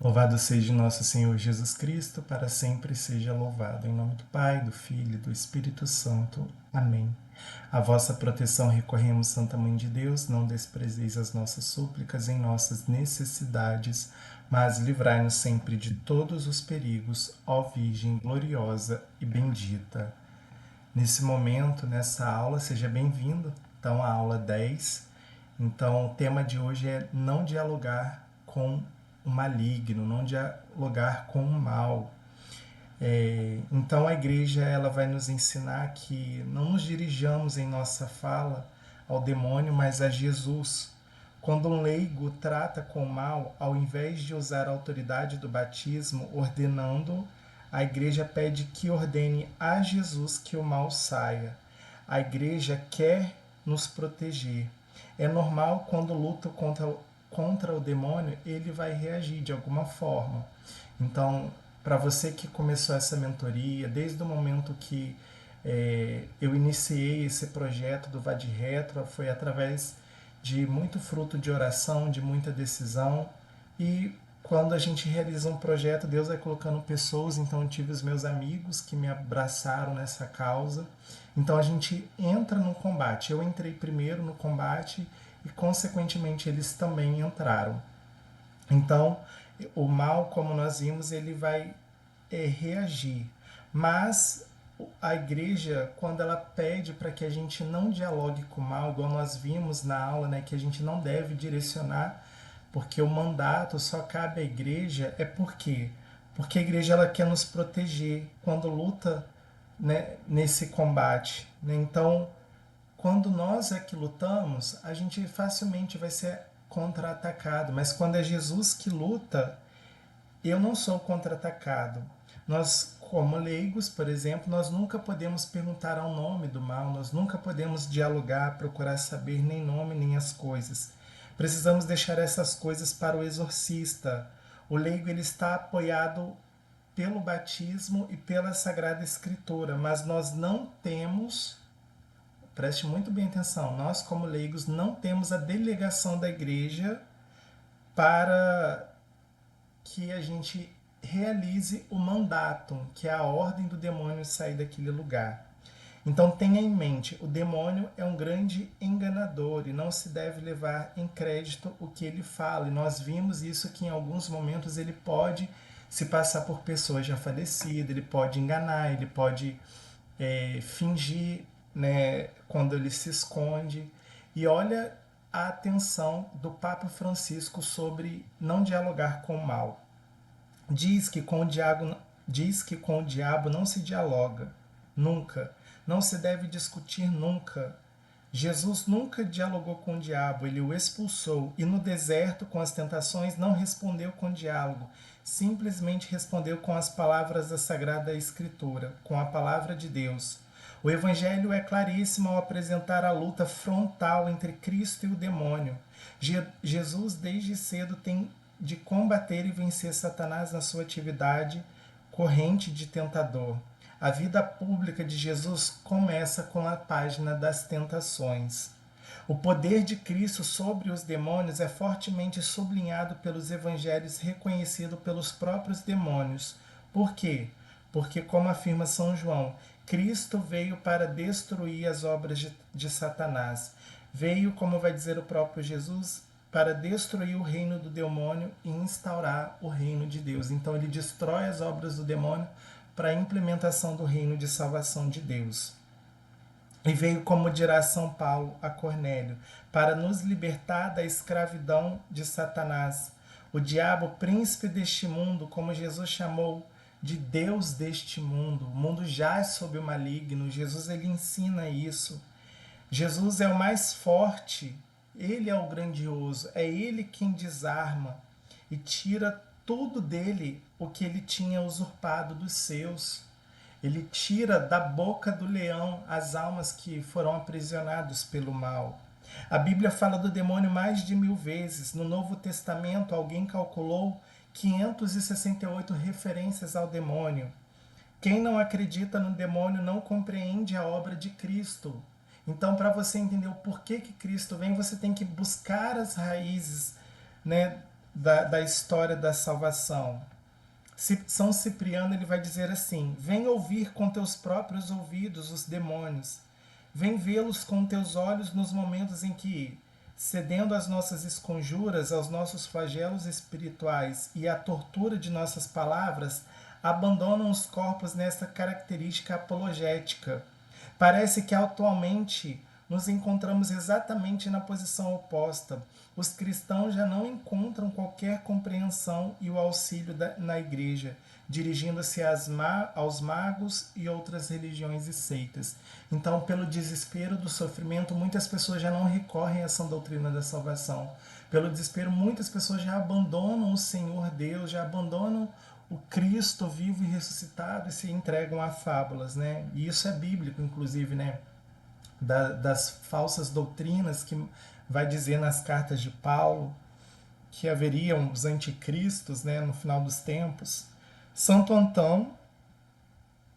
Louvado seja nosso Senhor Jesus Cristo, para sempre seja louvado. Em nome do Pai, do Filho e do Espírito Santo. Amém. A vossa proteção recorremos, Santa Mãe de Deus, não desprezeis as nossas súplicas em nossas necessidades, mas livrai-nos sempre de todos os perigos, ó Virgem gloriosa e bendita. Nesse momento, nessa aula, seja bem-vindo. Então, a aula 10. Então, o tema de hoje é não dialogar com o maligno, não dialogar com o mal. Então, a igreja ela vai nos ensinar que não nos dirijamos em nossa fala ao demônio, mas a Jesus. Quando um leigo trata com o mal, ao invés de usar a autoridade do batismo ordenando, a igreja pede que ordene a Jesus que o mal saia. A igreja quer nos proteger. É normal quando luta contra o demônio, ele vai reagir de alguma forma. Então, para você que começou essa mentoria, desde o momento que eu iniciei esse projeto do Vade Retro, foi através de muito fruto de oração, de muita decisão. E quando a gente realiza um projeto, Deus vai colocando pessoas. Então, eu tive os meus amigos que me abraçaram nessa causa. Então, a gente entra no combate. Eu entrei primeiro no combate e, consequentemente, eles também entraram. Então, o mal, como nós vimos, ele vai reagir. Mas a igreja, quando ela pede para que a gente não dialogue com o mal, igual nós vimos na aula, né, que a gente não deve direcionar, porque o mandato só cabe à igreja, é por quê? Porque a igreja ela quer nos proteger quando luta, né, nesse combate. Né? Então, quando nós é que lutamos, a gente facilmente vai ser contra-atacado. Mas quando é Jesus que luta, eu não sou contra-atacado. Nós, como leigos, por exemplo, nós nunca podemos perguntar ao nome do mal, nós nunca podemos dialogar, procurar saber nem nome nem as coisas. Precisamos deixar essas coisas para o exorcista. O leigo ele está apoiado pelo batismo e pela Sagrada Escritura, mas nós não temos, preste muito bem atenção, nós como leigos não temos a delegação da igreja para que a gente realize o mandato, que é a ordem do demônio sair daquele lugar. Então tenha em mente, o demônio é um grande enganador e não se deve levar em crédito o que ele fala. E nós vimos isso que em alguns momentos ele pode se passar por pessoas já falecidas, ele pode enganar, ele pode fingir, né, quando ele se esconde. E olha a atenção do Papa Francisco sobre não dialogar com o mal. Diz que com o diabo não se dialoga, nunca. Não se deve discutir nunca. Jesus nunca dialogou com o diabo, ele o expulsou e no deserto, com as tentações, não respondeu com diálogo, simplesmente respondeu com as palavras da Sagrada Escritura, com a palavra de Deus. O Evangelho é claríssimo ao apresentar a luta frontal entre Cristo e o demônio. Jesus, desde cedo, tem de combater e vencer Satanás na sua atividade corrente de tentador. A vida pública de Jesus começa com a página das tentações. O poder de Cristo sobre os demônios é fortemente sublinhado pelos evangelhos, reconhecido pelos próprios demônios. Por quê? Porque, como afirma São João, Cristo veio para destruir as obras de Satanás. Veio, como vai dizer o próprio Jesus, para destruir o reino do demônio e instaurar o reino de Deus. Então ele destrói as obras do demônio para a implementação do reino de salvação de Deus. E veio, como dirá São Paulo a Cornélio, para nos libertar da escravidão de Satanás. O diabo, príncipe deste mundo, como Jesus chamou de Deus deste mundo. O mundo jaz sob o maligno. Jesus ele ensina isso. Jesus é o mais forte, ele é o grandioso, é ele quem desarma e tira tudo dele o que ele tinha usurpado dos seus. Ele tira da boca do leão as almas que foram aprisionadas pelo mal. A Bíblia fala do demônio mais de 1000 vezes. No Novo Testamento, alguém calculou 568 referências ao demônio. Quem não acredita no demônio não compreende a obra de Cristo. Então, para você entender o porquê que Cristo vem, você tem que buscar as raízes, né, da história da salvação. São Cipriano ele vai dizer assim: vem ouvir com teus próprios ouvidos os demônios, vem vê-los com teus olhos nos momentos em que, cedendo às nossas esconjuras, aos nossos flagelos espirituais e à tortura de nossas palavras, abandonam os corpos nesta característica apologética. Parece que atualmente nos encontramos exatamente na posição oposta. Os cristãos já não encontram qualquer compreensão e o auxílio na igreja, dirigindo-se aos magos e outras religiões e seitas. Então, pelo desespero do sofrimento, muitas pessoas já não recorrem a essa doutrina da salvação. Pelo desespero, muitas pessoas já abandonam o Senhor Deus, já abandonam o Cristo vivo e ressuscitado e se entregam a fábulas, né? E isso é bíblico, inclusive, né? Das falsas doutrinas que vai dizer nas cartas de Paulo que haveriam os anticristos, né, no final dos tempos. Santo Antão,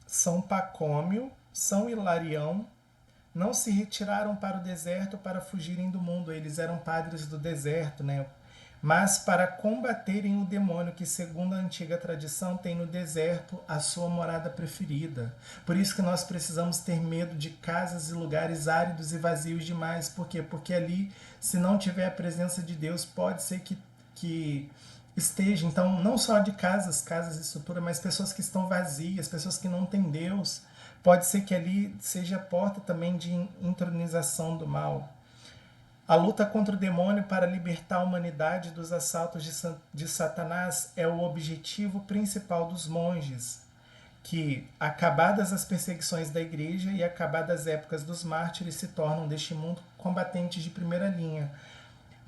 São Pacômio, São Hilarião não se retiraram para o deserto para fugirem do mundo. Eles eram padres do deserto, né? Mas para combaterem o demônio que, segundo a antiga tradição, tem no deserto a sua morada preferida. Por isso que nós precisamos ter medo de casas e lugares áridos e vazios demais. Por quê? Porque ali, se não tiver a presença de Deus, pode ser que esteja. Então, não só de casas e estrutura, mas pessoas que estão vazias, pessoas que não têm Deus. Pode ser que ali seja a porta também de entronização do mal. A luta contra o demônio para libertar a humanidade dos assaltos de Satanás é o objetivo principal dos monges, que, acabadas as perseguições da igreja e acabadas as épocas dos mártires, se tornam deste mundo combatentes de primeira linha.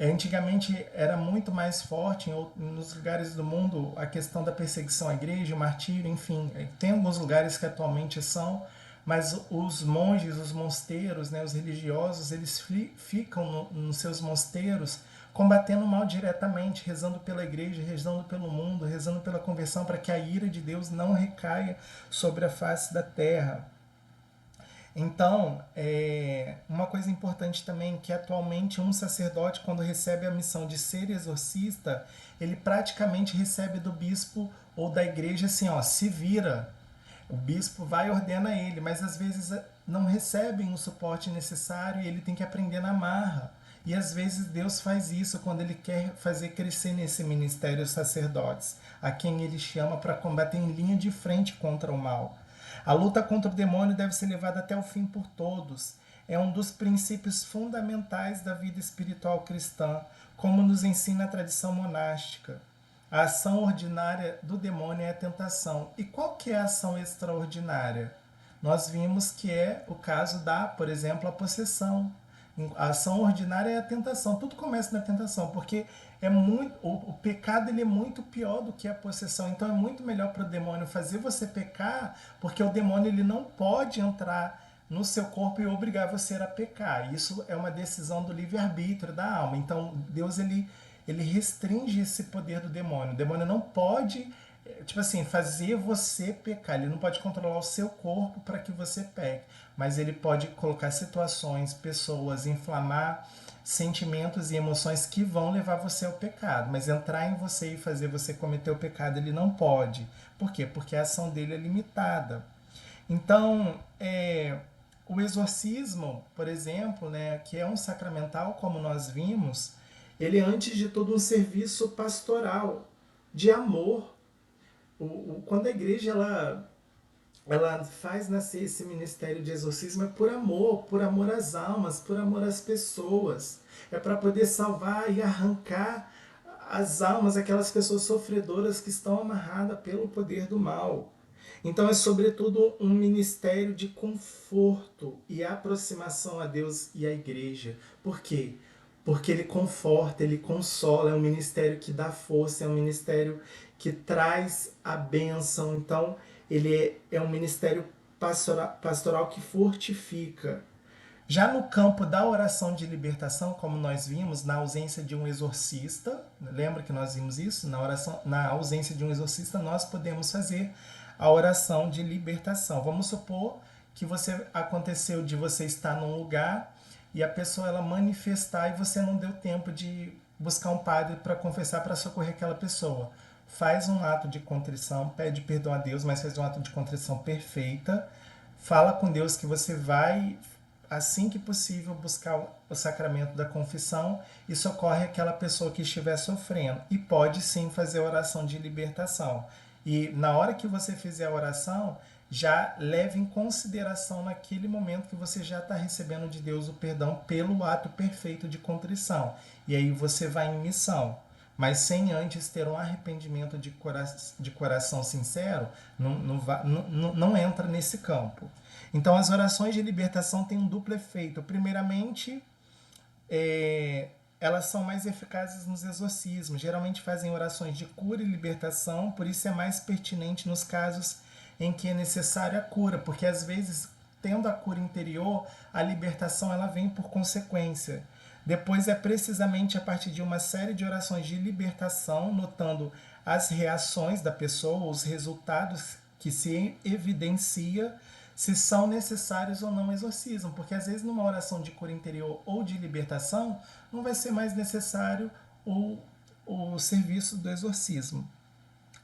Antigamente era muito mais forte nos lugares do mundo a questão da perseguição à igreja, o martírio, enfim. Tem alguns lugares que atualmente são, mas os monges, os mosteiros, né, os religiosos, eles ficam nos seus mosteiros combatendo o mal diretamente, rezando pela igreja, rezando pelo mundo, rezando pela conversão, para que a ira de Deus não recaia sobre a face da terra. Então, uma coisa importante também, que atualmente um sacerdote, quando recebe a missão de ser exorcista, ele praticamente recebe do bispo ou da igreja assim, ó, se vira. O bispo vai e ordena ele, mas às vezes não recebem o suporte necessário e ele tem que aprender na marra. E às vezes Deus faz isso quando ele quer fazer crescer nesse ministério os sacerdotes, a quem ele chama para combater em linha de frente contra o mal. A luta contra o demônio deve ser levada até o fim por todos. É um dos princípios fundamentais da vida espiritual cristã, como nos ensina a tradição monástica. A ação ordinária do demônio é a tentação. E qual que é a ação extraordinária? Nós vimos que é o caso da, por exemplo, a possessão. A ação ordinária é a tentação. Tudo começa na tentação, porque o pecado ele é muito pior do que a possessão. Então é muito melhor para o demônio fazer você pecar, porque o demônio ele não pode entrar no seu corpo e obrigar você a pecar. Isso é uma decisão do livre-arbítrio da alma. Então Deus ele restringe esse poder do demônio. O demônio não pode, tipo assim, fazer você pecar. Ele não pode controlar o seu corpo para que você peque. Mas ele pode colocar situações, pessoas, inflamar sentimentos e emoções que vão levar você ao pecado. Mas entrar em você e fazer você cometer o pecado, ele não pode. Por quê? Porque a ação dele é limitada. Então, o exorcismo, por exemplo, né, que é um sacramental, como nós vimos, ele é, antes de tudo, um serviço pastoral, de amor. Quando a igreja ela faz nascer esse ministério de exorcismo, é por amor às almas, por amor às pessoas. É para poder salvar e arrancar as almas, aquelas pessoas sofredoras que estão amarradas pelo poder do mal. Então é sobretudo um ministério de conforto e aproximação a Deus e à igreja. Por quê? Porque ele conforta, ele consola, é um ministério que dá força, é um ministério que traz a bênção. Então ele é um ministério pastoral que fortifica. Já no campo da oração de libertação, como nós vimos, na ausência de um exorcista, lembra que nós vimos isso? Na ausência de um exorcista, nós podemos fazer a oração de libertação. Vamos supor que aconteceu de você estar num lugar e a pessoa ela manifestar e você não deu tempo de buscar um padre para confessar, para socorrer aquela pessoa. Faz um ato de contrição, pede perdão a Deus, mas faz um ato de contrição perfeita. Fala com Deus que você vai, assim que possível, buscar o sacramento da confissão e socorre aquela pessoa que estiver sofrendo. E pode sim fazer a oração de libertação. E na hora que você fizer a oração, já leve em consideração naquele momento que você já está recebendo de Deus o perdão pelo ato perfeito de contrição. E aí você vai em missão. Mas sem antes ter um arrependimento de coração sincero, não entra nesse campo. Então as orações de libertação têm um duplo efeito. Primeiramente, elas são mais eficazes nos exorcismos. Geralmente fazem orações de cura e libertação, por isso é mais pertinente nos casos em que é necessária a cura, porque às vezes, tendo a cura interior, a libertação ela vem por consequência. Depois é precisamente a partir de uma série de orações de libertação, notando as reações da pessoa, os resultados que se evidencia, se são necessários ou não exorcismo, porque às vezes numa oração de cura interior ou de libertação não vai ser mais necessário o serviço do exorcismo.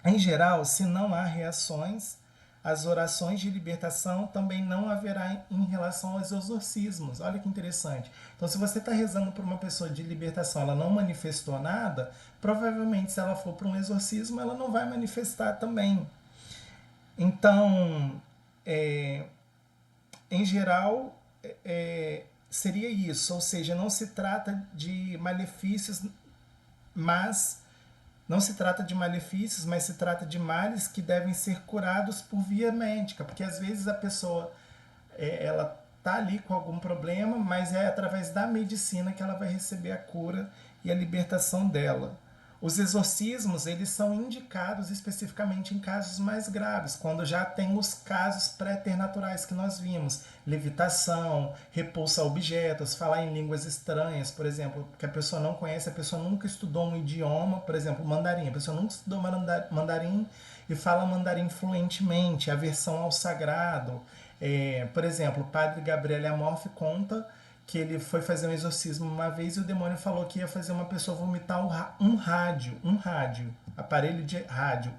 Em geral, se não há reações, as orações de libertação também não haverá em relação aos exorcismos. Olha que interessante. Então, se você está rezando por uma pessoa de libertação, ela não manifestou nada, provavelmente se ela for para um exorcismo, ela não vai manifestar também. Então, em geral, seria isso. Ou seja, não se trata de malefícios, mas se trata de males que devem ser curados por via médica, porque às vezes a pessoa ela tá ali com algum problema, mas é através da medicina que ela vai receber a cura e a libertação dela. Os exorcismos, eles são indicados especificamente em casos mais graves, quando já tem os casos pré-ternaturais que nós vimos, levitação, repulsa a objetos, falar em línguas estranhas, por exemplo, que a pessoa não conhece, a pessoa nunca estudou um idioma, por exemplo, mandarim, a pessoa nunca estudou mandarim e fala mandarim fluentemente, aversão ao sagrado. Por exemplo, o padre Gabriel Amorfi conta que ele foi fazer um exorcismo uma vez e o demônio falou que ia fazer uma pessoa vomitar um rádio, aparelho de rádio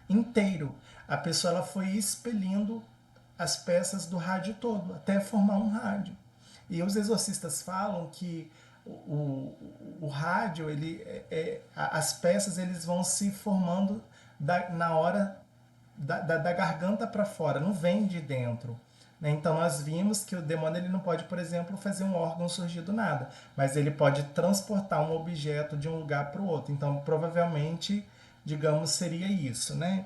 inteiro. A pessoa ela foi expelindo as peças do rádio todo, até formar um rádio. E os exorcistas falam que o rádio, as peças eles vão se formando na hora da garganta para fora, não vem de dentro. Então nós vimos que o demônio ele não pode, por exemplo, fazer um órgão surgir do nada, mas ele pode transportar um objeto de um lugar para o outro. Então provavelmente, digamos, seria isso, né?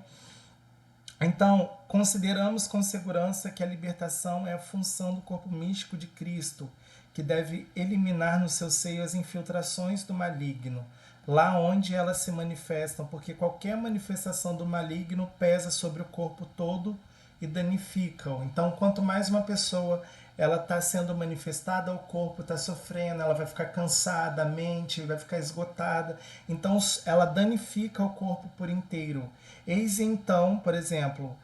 Então, consideramos com segurança que a libertação é a função do corpo místico de Cristo, que deve eliminar no seu seio as infiltrações do maligno, lá onde elas se manifestam, porque qualquer manifestação do maligno pesa sobre o corpo todo e danifica-o. Então, quanto mais uma pessoa ela está sendo manifestada, o corpo está sofrendo, ela vai ficar cansada, a mente vai ficar esgotada. Então, ela danifica o corpo por inteiro. Eis então, por exemplo,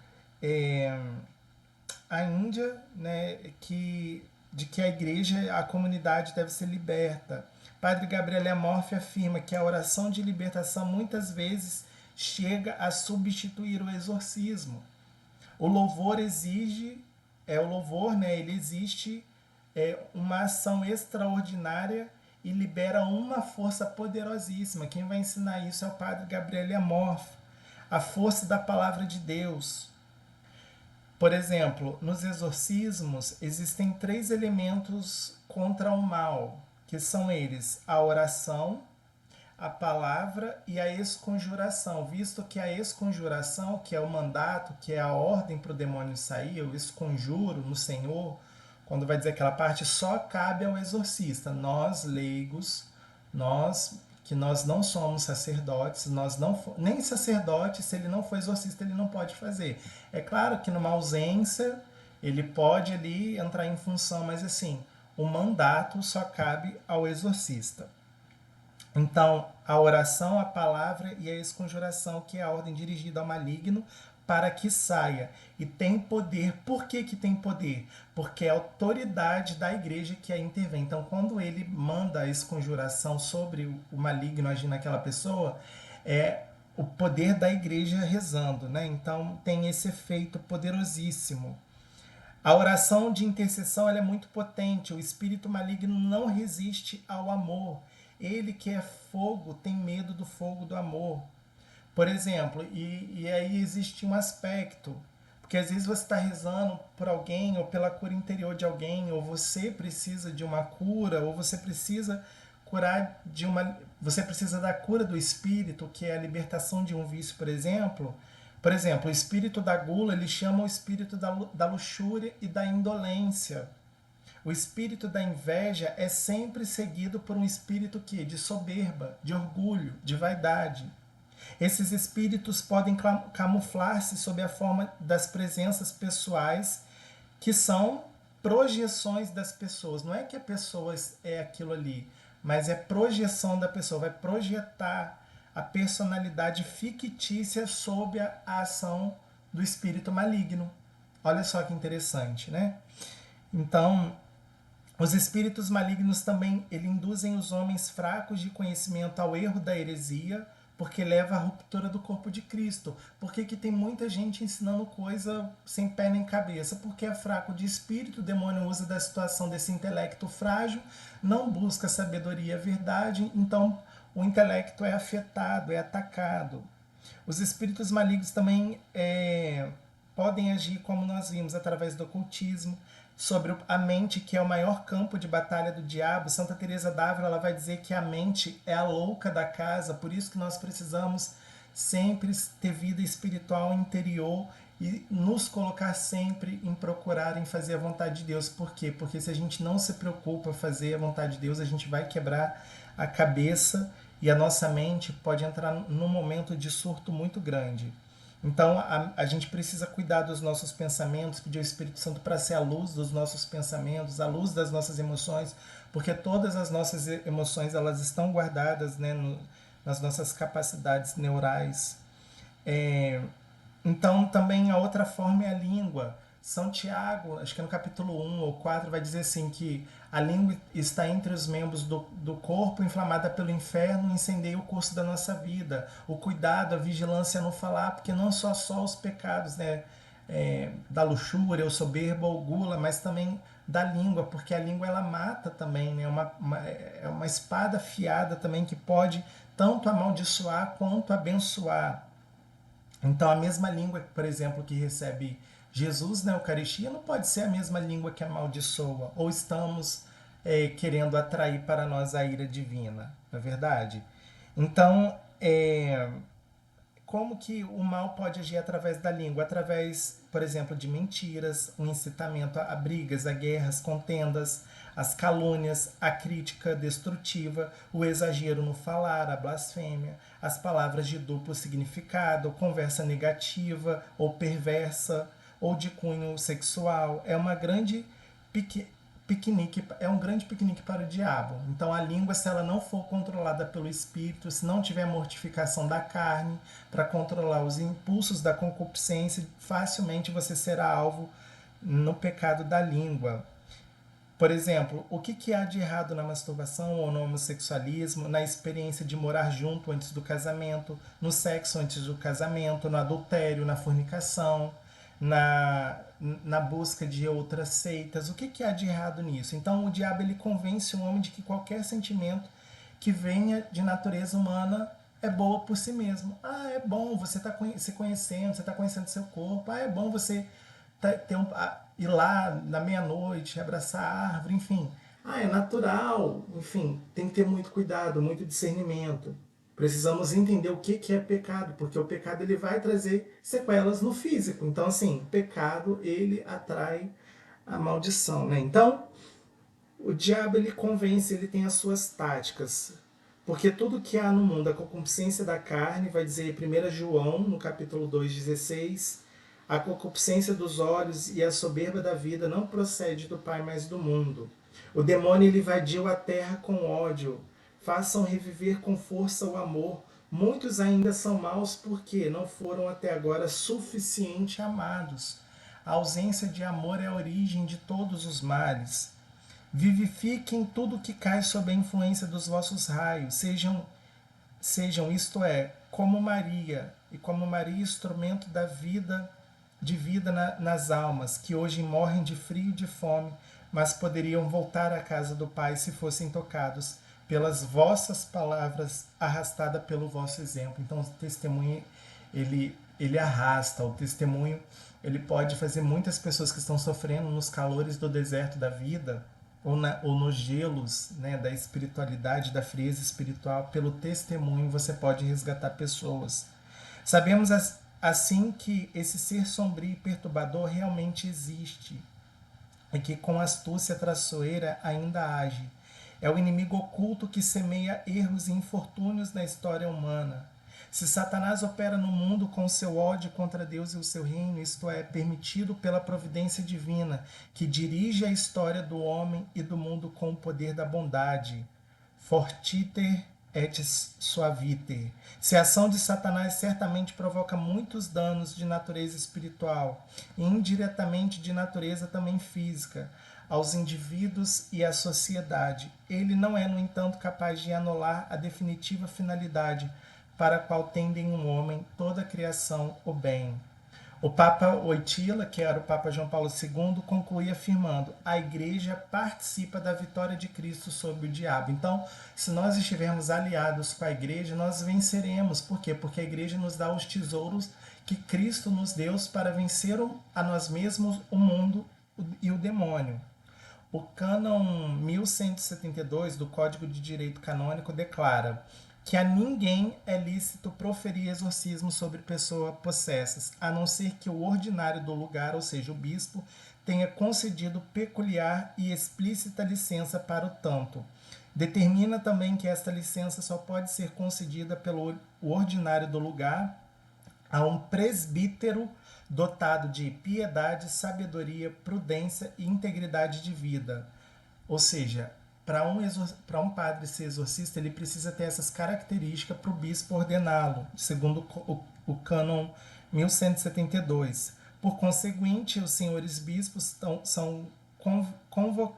a Índia, né, de que a igreja, a comunidade deve ser liberta. Padre Gabriel Amorfi afirma que a oração de libertação muitas vezes chega a substituir o exorcismo. O louvor ele existe uma ação extraordinária e libera uma força poderosíssima. Quem vai ensinar isso é o Padre Gabriel Amorfi. A força da palavra de Deus. Por exemplo, nos exorcismos existem 3 elementos contra o mal, que são eles: a oração, a palavra e a esconjuração, visto que a esconjuração, que é o mandato, que é a ordem para o demônio sair, eu esconjuro no Senhor, quando vai dizer aquela parte, só cabe ao exorcista. Nós, leigos, que nós não somos sacerdotes, nem sacerdote, se ele não for exorcista, ele não pode fazer. É claro que numa ausência, ele pode ali entrar em função, mas assim, o mandato só cabe ao exorcista. Então, a oração, a palavra e a esconjuração, que é a ordem dirigida ao maligno, para que saia. E tem poder. Por que tem poder? Porque é a autoridade da igreja que a intervém. Então, quando ele manda a esconjuração sobre o maligno agir naquela pessoa, é o poder da igreja rezando, né? Então, tem esse efeito poderosíssimo. A oração de intercessão ela é muito potente. O espírito maligno não resiste ao amor. Ele que é fogo tem medo do fogo do amor. Por exemplo, e aí existe um aspecto, porque às vezes você está rezando por alguém, ou pela cura interior de alguém, ou você precisa de uma cura, ou você precisa curar de uma. Você precisa da cura do espírito, que é a libertação de um vício, por exemplo. Por exemplo, o espírito da gula, ele chama o espírito da luxúria e da indolência. O espírito da inveja é sempre seguido por um espírito que de soberba, de orgulho, de vaidade. Esses espíritos podem camuflar-se sob a forma das presenças pessoais, que são projeções das pessoas. Não é que a pessoa é aquilo ali, mas é projeção da pessoa, vai projetar a personalidade fictícia sob a ação do espírito maligno. Olha só que interessante, né? Então, os espíritos malignos também induzem os homens fracos de conhecimento ao erro da heresia, porque leva à ruptura do corpo de Cristo. Por que tem muita gente ensinando coisa sem pé nem cabeça? Porque é fraco de espírito, o demônio usa da situação desse intelecto frágil, não busca sabedoria e verdade, então o intelecto é afetado, é atacado. Os espíritos malignos também podem agir, como nós vimos, através do ocultismo, sobre a mente, que é o maior campo de batalha do diabo. Santa Teresa d'Ávila ela vai dizer que a mente é a louca da casa, por isso que nós precisamos sempre ter vida espiritual interior e nos colocar sempre em procurar em fazer a vontade de Deus. Por quê? Porque se a gente não se preocupa em fazer a vontade de Deus, a gente vai quebrar a cabeça e a nossa mente pode entrar num momento de surto muito grande. Então a gente precisa cuidar dos nossos pensamentos, pedir ao Espírito Santo para ser a luz dos nossos pensamentos, a luz das nossas emoções, porque todas as nossas emoções elas estão guardadas, né, nas nossas capacidades neurais. Então também a outra forma é a língua. São Tiago, acho que é no capítulo 1 ou 4, vai dizer assim que a língua está entre os membros do corpo, inflamada pelo inferno, incendeia o curso da nossa vida. O cuidado, a vigilância a não falar, porque não só os pecados, né, da luxúria, ou soberba, ou gula, mas também da língua, porque a língua ela mata também, né, é uma espada afiada também que pode tanto amaldiçoar quanto abençoar. Então a mesma língua, por exemplo, que recebe Jesus na Eucaristia não pode ser a mesma língua que amaldiçoa, ou estamos querendo atrair para nós a ira divina, não é verdade? Então, como que o mal pode agir através da língua? Através, por exemplo, de mentiras, o incitamento a brigas, a guerras, contendas, as calúnias, a crítica destrutiva, o exagero no falar, a blasfêmia, as palavras de duplo significado, conversa negativa ou perversa, ou de cunho sexual. É uma grande piquenique, é um grande piquenique para o diabo. Então a língua, se ela não for controlada pelo espírito, se não tiver mortificação da carne para controlar os impulsos da concupiscência, facilmente você será alvo no pecado da língua. Por exemplo, o que há de errado na masturbação ou no homossexualismo, na experiência de morar junto antes do casamento, no sexo antes do casamento, no adultério, na fornicação, na busca de outras seitas? O que há de errado nisso? Então o diabo ele convence o homem de que qualquer sentimento que venha de natureza humana é boa por si mesmo. Ah, é bom você estar se conhecendo, você está conhecendo seu corpo. Ah, é bom você ir lá na meia-noite, abraçar a árvore, enfim. Ah, é natural, enfim, tem que ter muito cuidado, muito discernimento. Precisamos entender o que é pecado, porque o pecado ele vai trazer sequelas no físico. Então, assim, o pecado ele atrai a maldição, né? Então, o diabo ele convence, ele tem as suas táticas. Porque tudo que há no mundo, a concupiscência da carne, vai dizer 1 João, no capítulo 2,16, a concupiscência dos olhos e a soberba da vida não procede do Pai, mas do mundo. O demônio ele invadiu a terra com ódio. Façam reviver com força o amor, Muitos ainda são maus porque não foram até agora suficiente amados. A ausência de amor é a origem de todos os males. Vivifiquem tudo que cai sob a influência dos vossos raios, sejam isto é, como Maria, e como Maria instrumento da vida, de vida nas almas, que hoje morrem de frio e de fome, mas poderiam voltar à casa do Pai se fossem tocados pelas vossas palavras, arrastada pelo vosso exemplo. Então, o testemunho, ele arrasta, o testemunho, ele pode fazer muitas pessoas que estão sofrendo nos calores do deserto da vida, ou nos gelos, né, da espiritualidade, da frieza espiritual, pelo testemunho você pode resgatar pessoas. Sabemos assim que esse ser sombrio e perturbador realmente existe e que com astúcia traiçoeira ainda age. É o inimigo oculto que semeia erros e infortúnios na história humana. Se Satanás opera no mundo com seu ódio contra Deus e o seu reino, isto é, permitido pela providência divina, que dirige a história do homem e do mundo com o poder da bondade. Fortiter et suaviter. Se a ação de Satanás certamente provoca muitos danos de natureza espiritual e indiretamente de natureza também física aos indivíduos e à sociedade, ele não é, no entanto, capaz de anular a definitiva finalidade para a qual tendem um homem, toda a criação, o bem. O Papa Wojtyla, que era o Papa João Paulo II, conclui afirmando: a Igreja participa da vitória de Cristo sobre o diabo. Então, se nós estivermos aliados com a Igreja, nós venceremos. Por quê? Porque a Igreja nos dá os tesouros que Cristo nos deu para vencer a nós mesmos, o mundo e o demônio. O cânon 1172 do Código de Direito Canônico declara que a ninguém é lícito proferir exorcismo sobre pessoas possessas, a não ser que o ordinário do lugar, ou seja, o bispo, tenha concedido peculiar e explícita licença para o tanto. Determina também que esta licença só pode ser concedida pelo ordinário do lugar a um presbítero dotado de piedade, sabedoria, prudência e integridade de vida. Ou seja, para um padre ser exorcista, ele precisa ter essas características para o bispo ordená-lo, segundo o cânon 1172. Por conseguinte, os senhores bispos são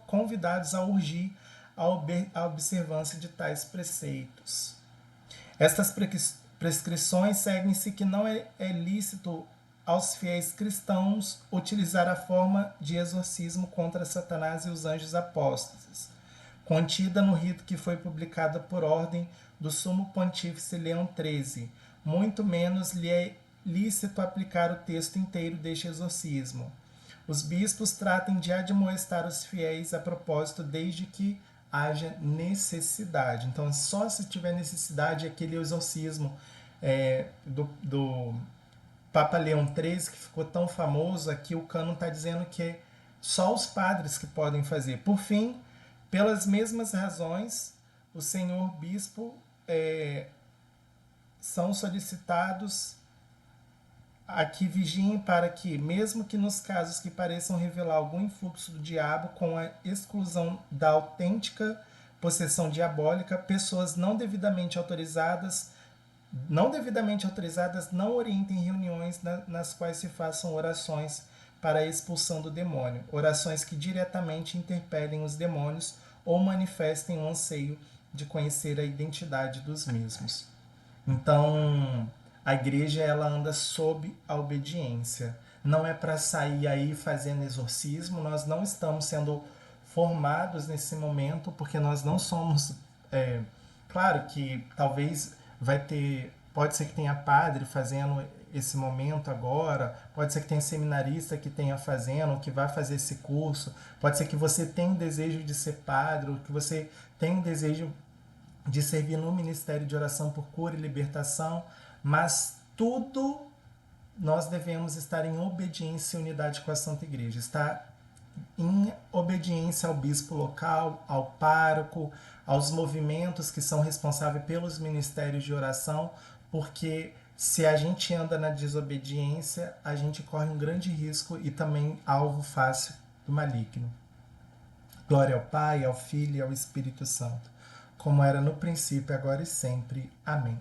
convidados a urgir a observância de tais preceitos. Estas prescrições seguem-se que não é lícito aos fiéis cristãos utilizar a forma de exorcismo contra Satanás e os anjos apóstolos, contida no rito que foi publicado por ordem do Sumo Pontífice Leão XIII. Muito menos lhe é lícito aplicar o texto inteiro deste exorcismo. Os bispos tratem de admoestar os fiéis a propósito, desde que haja necessidade. Então, só se tiver necessidade, aquele exorcismo do Papa Leão XIII, que ficou tão famoso, aqui o cânon está dizendo que só os padres que podem fazer. Por fim, pelas mesmas razões, o senhor bispo são solicitados a que vigiem para que, mesmo que nos casos que pareçam revelar algum influxo do diabo, com a exclusão da autêntica possessão diabólica, pessoas não devidamente autorizadas não orientem reuniões nas quais se façam orações para a expulsão do demônio, orações que diretamente interpelem os demônios ou manifestem o anseio de conhecer a identidade dos mesmos. Então, a igreja ela anda sob a obediência. Não é para sair aí fazendo exorcismo, nós não estamos sendo formados nesse momento, porque nós não somos... claro que talvez pode ser que tenha padre fazendo esse momento agora, pode ser que tenha seminarista que tenha fazendo, que vai fazer esse curso, pode ser que você tenha desejo de ser padre, ou que você tenha desejo de servir no Ministério de Oração por Cura e Libertação, mas tudo nós devemos estar em obediência e unidade com a Santa Igreja, estar em obediência ao bispo local, ao pároco, aos movimentos que são responsáveis pelos ministérios de oração, porque se a gente anda na desobediência, a gente corre um grande risco e também alvo fácil do maligno. Glória ao Pai, ao Filho e ao Espírito Santo, como era no princípio, agora e sempre. Amém.